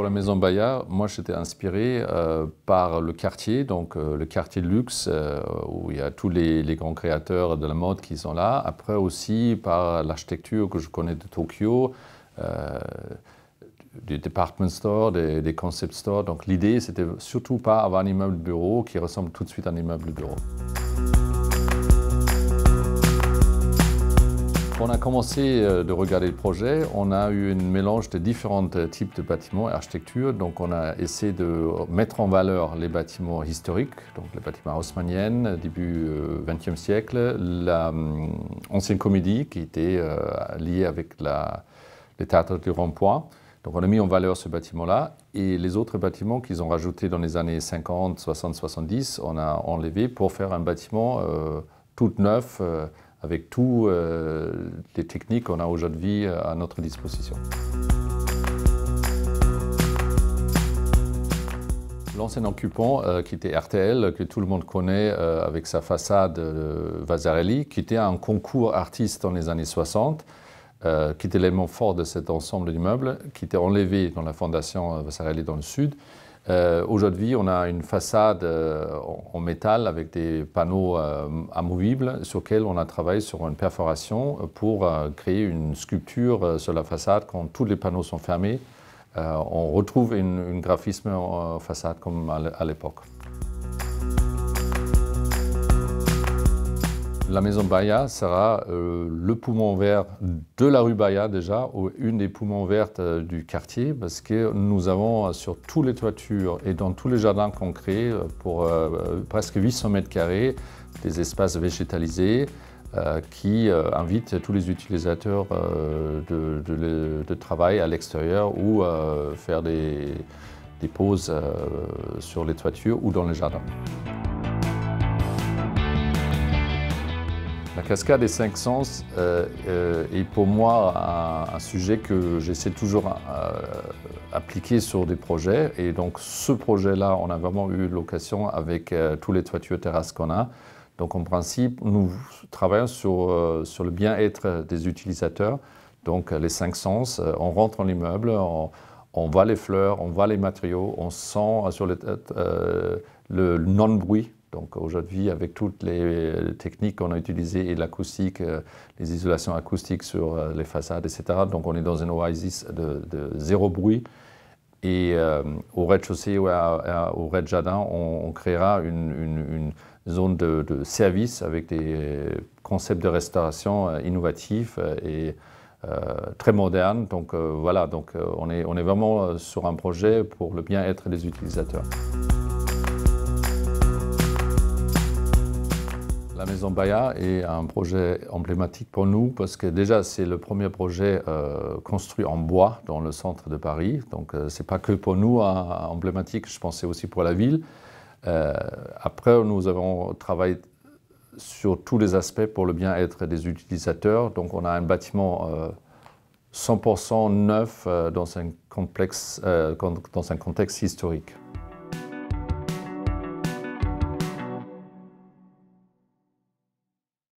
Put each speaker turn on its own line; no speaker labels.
Pour la Maison Bayard, moi j'étais inspiré par le quartier, donc le quartier de luxe où il y a tous les grands créateurs de la mode qui sont là. Après aussi par l'architecture que je connais de Tokyo, des department stores, des concept stores. Donc l'idée c'était surtout pas avoir un immeuble de bureau qui ressemble tout de suite à un immeuble de bureau. Quand on a commencé de regarder le projet, on a eu un mélange de différents types de bâtiments et architecture. Donc on a essayé de mettre en valeur les bâtiments historiques, donc les bâtiments haussmanniens, début XXe siècle, l'ancienne comédie qui était liée avec le théâtre du Rond-Point. Donc on a mis en valeur ce bâtiment-là et les autres bâtiments qu'ils ont rajoutés dans les années 50, 60, 70, on a enlevé pour faire un bâtiment tout neuf avec toutes les techniques qu'on a aujourd'hui à notre disposition. L'ancien occupant, qui était RTL, que tout le monde connaît avec sa façade Vasarely, qui était un concours artiste dans les années 60, qui était l'élément fort de cet ensemble d'immeubles, qui était enlevé dans la fondation Vasarely dans le sud. Aujourd'hui, on a une façade en métal avec des panneaux amovibles sur lesquels on a travaillé sur une perforation pour créer une sculpture sur la façade. Quand tous les panneaux sont fermés, on retrouve un graphisme en façade comme à l'époque. La Maison Bayard sera le poumon vert de la rue Bayard déjà, ou une des poumons vertes du quartier, parce que nous avons sur toutes les toitures et dans tous les jardins qu'on crée pour presque 800 mètres carrés des espaces végétalisés qui invitent tous les utilisateurs de travail à l'extérieur ou faire des pauses sur les toitures ou dans les jardins. La cascade des 5 sens est pour moi un sujet que j'essaie toujours d'appliquer sur des projets. Et donc ce projet-là, on a vraiment eu l'occasion avec tous les toitures terrasses qu'on a. Donc en principe, nous travaillons sur le bien-être des utilisateurs. Donc les 5 sens, on rentre dans l'immeuble, on voit les fleurs, on voit les matériaux, on sent sur le non-bruit. Donc aujourd'hui, avec toutes les techniques qu'on a utilisées et l'acoustique, les isolations acoustiques sur les façades, etc. Donc on est dans une oasis de zéro bruit. Et au rez-de-chaussée ou au rez-de-jardin, on créera une zone de service avec des concepts de restauration innovatifs et très modernes. Donc voilà, donc, on est vraiment sur un projet pour le bien-être des utilisateurs. La Maison Bayard est un projet emblématique pour nous parce que déjà c'est le premier projet construit en bois dans le centre de Paris. Donc ce n'est pas que pour nous emblématique, je pensais aussi pour la ville. Après nous avons travaillé sur tous les aspects pour le bien-être des utilisateurs. Donc on a un bâtiment 100% neuf dans un contexte historique.